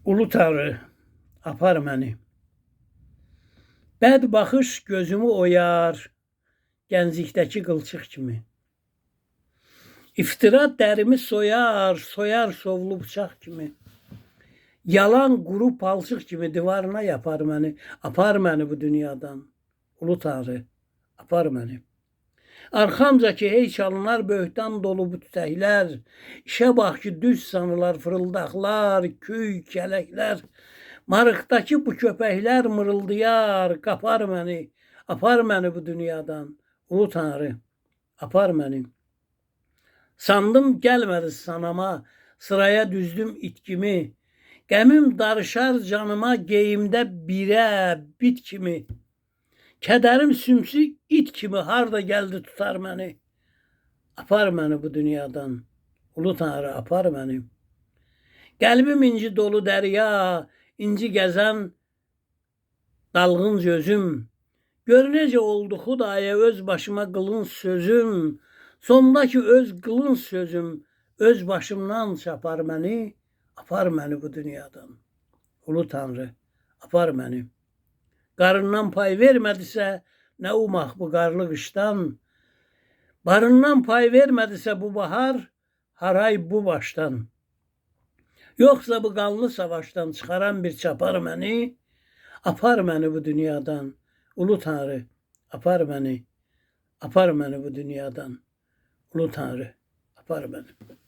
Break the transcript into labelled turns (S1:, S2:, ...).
S1: Ulu Tanrı, apar məni. Bəd baxış gözümü oyar, gənclikdəki qılçıq kimi. İftira dərimi soyar, soyar sovlu bıçaq kimi. Yalan quru palçıq kimi divarına yapar məni, apar məni bu dünyadan. Ulu Tanrı, apar məni. Arxamcaki hey çalınar böhtan dolu bu tütəklər. İşə bax ki, düz sanılar fırıldaqlar, küy, kələklər. Marıqdakı bu köpəklər mırıldayar, qapar məni, apar məni bu dünyadan. Ulu Tanrı, apar məni. Sandım gəlmədi sanama, sıraya düzdüm itkimi. Qəmim darışar canıma, geyimdə birə, bit kimi. Kədərim sümsü it kimi harda gəldi tutar məni. Apar məni bu dünyadan. Ulu Tanrı, apar məni. Qəlbim inci dolu dərya, inci gəzən dalğın gözüm. Gör necə oldu Xudaya öz başıma qılın sözüm. Sondakı öz qılın sözüm öz başımdan çapar məni, apar məni bu dünyadan. Ulu Tanrı, apar məni. Qarından pay vermədisə, nə umaq bu qarlı qışdan. Barından pay vermədisə bu bahar, haray bu başdan. Yoxsa bu qanlı savaşdan çıxaran bir çapar məni, apar məni bu dünyadan. Ulu Tanrı, apar məni, apar məni bu dünyadan. Ulu Tanrı, apar məni.